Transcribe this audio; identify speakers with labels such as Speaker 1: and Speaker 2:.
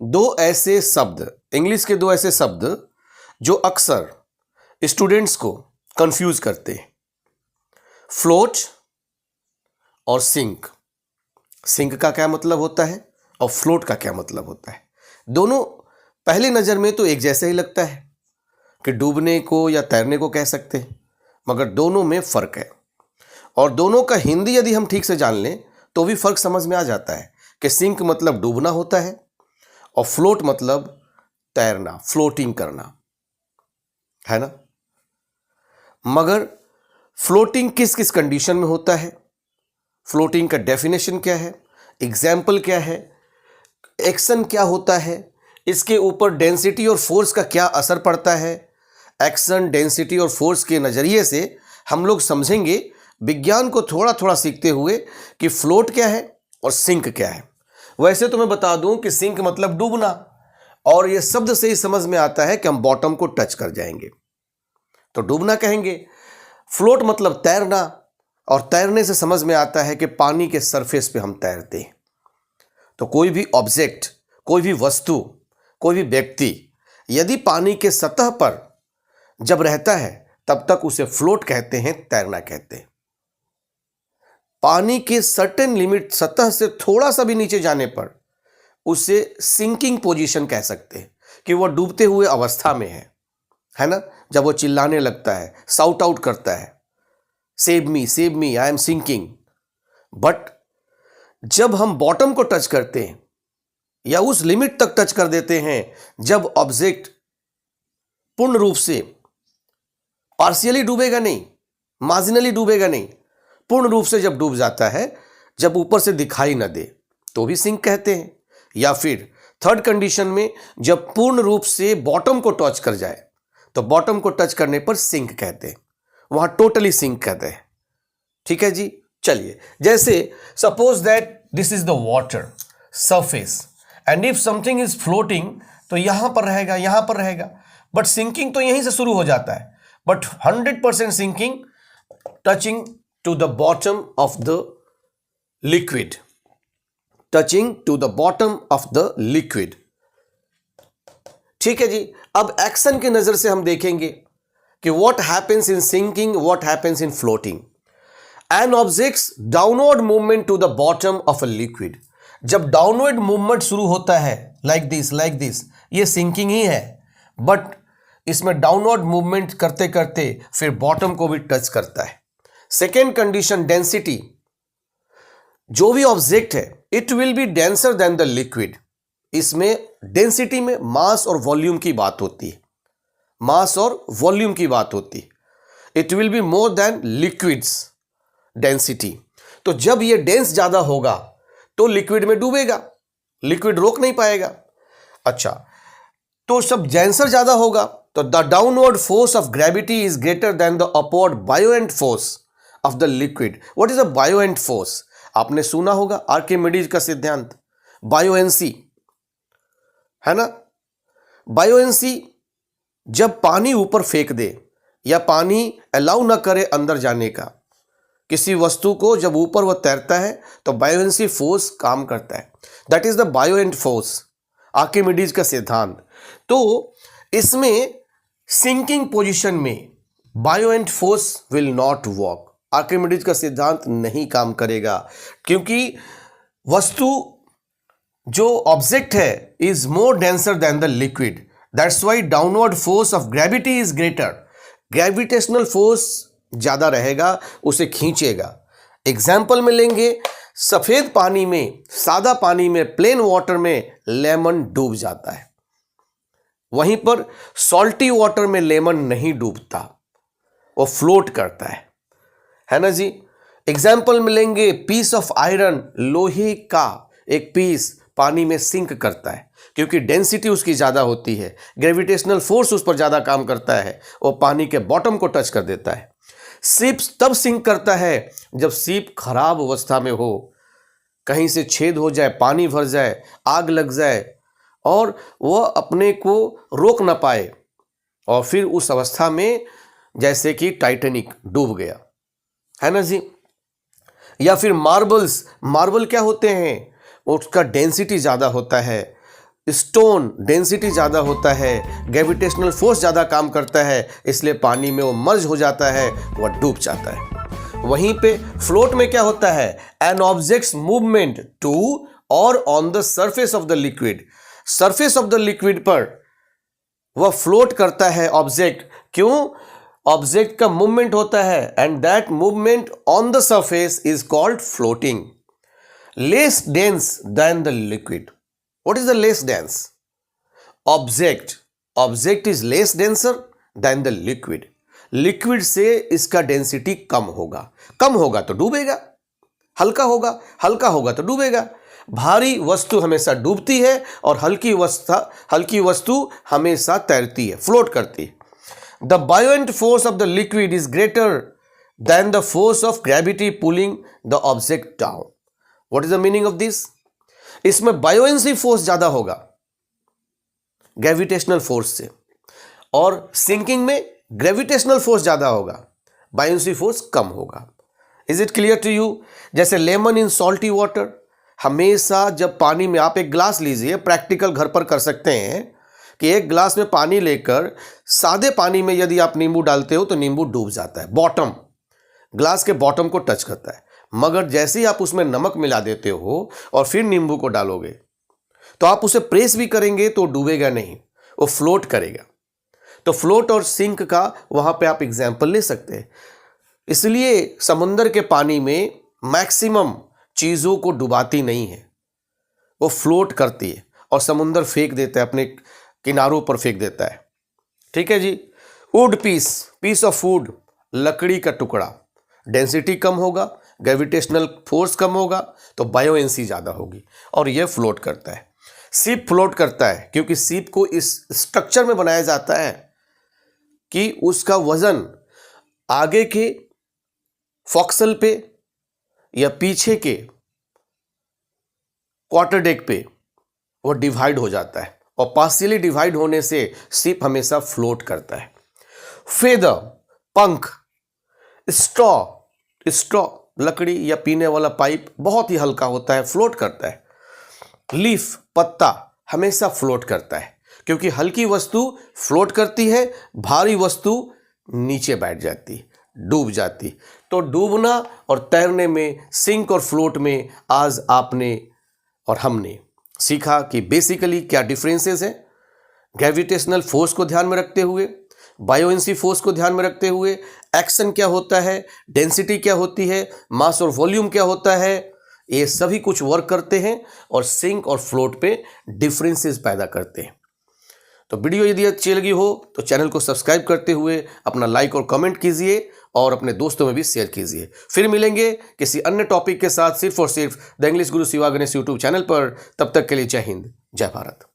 Speaker 1: दो ऐसे शब्द, इंग्लिश के दो ऐसे शब्द जो अक्सर स्टूडेंट्स को कंफ्यूज करते हैं, फ्लोट और सिंक। सिंक का क्या मतलब होता है और फ्लोट का क्या मतलब होता है। दोनों पहली नज़र में तो एक जैसे ही लगता है कि डूबने को या तैरने को कह सकते हैं, मगर दोनों में फ़र्क है। और दोनों का हिंदी यदि हम ठीक से जान लें तो भी फ़र्क समझ में आ जाता है कि सिंक मतलब डूबना होता है और फ्लोट मतलब तैरना, फ्लोटिंग करना, है ना। मगर फ्लोटिंग किस किस कंडीशन में होता है, फ्लोटिंग का डेफिनेशन क्या है, एग्जाम्पल क्या है, एक्शन क्या होता है, इसके ऊपर डेंसिटी और फोर्स का क्या असर पड़ता है, एक्शन, डेंसिटी और फोर्स के नज़रिए से हम लोग समझेंगे विज्ञान को थोड़ा थोड़ा सीखते हुए कि फ्लोट क्या है और सिंक क्या है। वैसे तो मैं बता दूं कि सिंक मतलब डूबना, और ये शब्द से ही समझ में आता है कि हम बॉटम को टच कर जाएंगे तो डूबना कहेंगे। फ्लोट मतलब तैरना, और तैरने से समझ में आता है कि पानी के सरफेस पे हम तैरते हैं। तो कोई भी ऑब्जेक्ट, कोई भी वस्तु, कोई भी व्यक्ति यदि पानी के सतह पर जब रहता है तब तक उसे फ्लोट कहते हैं, तैरना कहते हैं। पानी के सर्टेन लिमिट, सतह से थोड़ा सा भी नीचे जाने पर उसे सिंकिंग पोजीशन कह सकते हैं कि वह डूबते हुए अवस्था में है ना। जब वो चिल्लाने लगता है, साउट आउट करता है, save me, I am sinking. But जब हम बॉटम को टच करते हैं या उस लिमिट तक टच कर देते हैं जब ऑब्जेक्ट पूर्ण रूप से, पार्शियली डूबेगा नहीं, मार्जिनली डूबेगा नहीं, पूर्ण रूप से जब डूब जाता है, जब ऊपर से दिखाई न दे तो भी सिंक कहते हैं। या फिर थर्ड कंडीशन में जब पूर्ण रूप से बॉटम को टच कर जाए तो बॉटम को टच करने पर सिंक कहते हैं, वहां टोटली सिंक कहते हैं। ठीक है जी। चलिए, जैसे suppose that this is the water surface and if something is floating तो यहां पर रहेगा, यहां पर रहेगा, बट सिंकिंग तो यहीं से शुरू हो जाता है। But 100% sinking touching to the bottom of the liquid, touching to the bottom of the liquid. ठीक है जी। अब एक्शन की नजर से हम देखेंगे कि what happens in sinking, what happens in floating. An objects downward movement to the bottom of a liquid. जब डाउनवर्ड मूवमेंट शुरू होता है लाइक दिस, ये सिंकिंग ही है, बट इसमें डाउनवर्ड मूवमेंट करते करते फिर बॉटम को भी टच करता है। Second condition, density. जो भी ऑब्जेक्ट है it will be denser then the liquid. इसमें डेंसिटी में मास और वॉल्यूम की बात होती है, मास और वॉल्यूम की बात होती है। It will be more than liquids density. तो जब ये डेंस ज्यादा होगा तो लिक्विड में डूबेगा, लिक्विड रोक नहीं पाएगा। अच्छा, तो जब डेंसर ज्यादा होगा तो the downward force of gravity is greater than the upward buoyant force of the liquid. What is a buoyant force? आपने सुना होगा आर्किमिडीज का सिद्धांत, बायोएंसी, है ना। बायोएंसी, जब पानी ऊपर फेंक दे या पानी अलाउ ना करे अंदर जाने का किसी वस्तु को, जब ऊपर वह तैरता है तो बायोएंसी फोर्स काम करता है। That is the buoyant force, Archimedes का सिद्धांत। तो इसमें सिंकिंग पोजीशन में buoyant force will not work, Archimedes का सिद्धांत नहीं काम करेगा, क्योंकि वस्तु जो ऑब्जेक्ट है is more denser then the liquid. That's why downward force of gravity is greater. Gravitational force ज्यादा रहेगा, उसे खींचेगा। एग्जाम्पल में लेंगे, सफेद पानी में, सादा पानी में, प्लेन वाटर में लेमन डूब जाता है, वहीं पर सॉल्टी वाटर में लेमन नहीं डूबता, वो फ्लोट करता है ना जी। एग्जाम्पल में लेंगे, पीस ऑफ आयरन, लोहे का एक पीस पानी में सिंक करता है क्योंकि डेंसिटी उसकी ज़्यादा होती है, ग्रेविटेशनल फोर्स उस पर ज़्यादा काम करता है, वो पानी के बॉटम को टच कर देता है। सीप तब सिंक करता है जब सीप खराब अवस्था में हो, कहीं से छेद हो जाए, पानी भर जाए, आग लग जाए और वह अपने को रोक ना पाए, और फिर उस अवस्था में जैसे कि टाइटैनिक डूब गया, है ना जी। या फिर मार्बल क्या होते हैं, उसका डेंसिटी ज़्यादा होता है, स्टोन डेंसिटी ज़्यादा होता है, ग्रेविटेशनल फोर्स ज़्यादा काम करता है, इसलिए पानी में वो मर्ज हो जाता है, वह डूब जाता है। वहीं पे फ्लोट में क्या होता है, एन ऑब्जेक्ट्स मूवमेंट टू और on the surface of the liquid, surface of the liquid पर वह फ्लोट करता है ऑब्जेक्ट। क्यों? ऑब्जेक्ट का मूवमेंट होता है and that movement on the surface is called floating. Less dense then the liquid. What is the less dense? Object is less denser than the liquid. Liquid से इसका density कम होगा तो डूबेगा, हल्का होगा तो डूबेगा। भारी वस्तु हमेशा डूबती है और हल्की वस्तु हमेशा तैरती है, फ्लोट करती है। The buoyant force of the liquid is greater than the force of gravity pulling the object down. What is the meaning of this? इसमें बायोएंसी फोर्स ज्यादा होगा ग्रेविटेशनल फोर्स से, और सिंकिंग में ग्रेविटेशनल फोर्स ज्यादा होगा, बायोएंसी फोर्स कम होगा। Is it clear to you? जैसे लेमन इन सॉल्टी वाटर, हमेशा जब पानी में आप एक ग्लास लीजिए, प्रैक्टिकल घर पर कर सकते हैं कि एक ग्लास में पानी लेकर सादे पानी में यदि आप नींबू डालते हो तो नींबू डूब जाता है, बॉटम, ग्लास के बॉटम को टच करता है। मगर जैसे ही आप उसमें नमक मिला देते हो और फिर नींबू को डालोगे तो आप उसे प्रेस भी करेंगे तो डूबेगा नहीं, वो फ्लोट करेगा। तो फ्लोट और सिंक का वहां पे आप एग्जाम्पल ले सकते हैं। इसलिए समुंदर के पानी में मैक्सिमम चीजों को डुबाती नहीं है, वो फ्लोट करती है और समुंदर फेंक देता है, अपने किनारों पर फेंक देता है। ठीक है जी। वुड पीस ऑफ वुड, लकड़ी का टुकड़ा, डेंसिटी कम होगा, ग्रेविटेशनल फोर्स कम होगा तो बायोएंसी ज़्यादा होगी और यह फ्लोट करता है। शिप फ्लोट करता है क्योंकि शिप को इस स्ट्रक्चर में बनाया जाता है कि उसका वजन आगे के फोक्सल पे या पीछे के क्वार्टर डेक पे वो डिवाइड हो जाता है, और पार्शियली डिवाइड होने से शिप हमेशा फ्लोट करता है। फेदर, पंख, स्ट्रॉ, लकड़ी या पीने वाला पाइप बहुत ही हल्का होता है, फ्लोट करता है। लीफ, पत्ता, हमेशा फ्लोट करता है क्योंकि हल्की वस्तु फ्लोट करती है, भारी वस्तु नीचे बैठ जाती, डूब जाती। तो डूबना और तैरने में, सिंक और फ्लोट में आज आपने और हमने सीखा कि बेसिकली क्या डिफरेंसेस हैं। ग्रेविटेशनल फोर्स को ध्यान में रखते हुए, बायोएंसी फोर्स को ध्यान में रखते हुए, एक्शन क्या होता है, डेंसिटी क्या होती है, मास और वॉल्यूम क्या होता है, ये सभी कुछ वर्क करते हैं और सिंक और फ्लोट पे डिफरेंसेस पैदा करते हैं। तो वीडियो यदि अच्छी लगी हो तो चैनल को सब्सक्राइब करते हुए अपना लाइक और कमेंट कीजिए और अपने दोस्तों में भी शेयर कीजिए। फिर मिलेंगे किसी अन्य टॉपिक के साथ सिर्फ और सिर्फ the English Guru Shiva Ganesh YouTube channel पर। तब तक के लिए जय हिंद, जय भारत।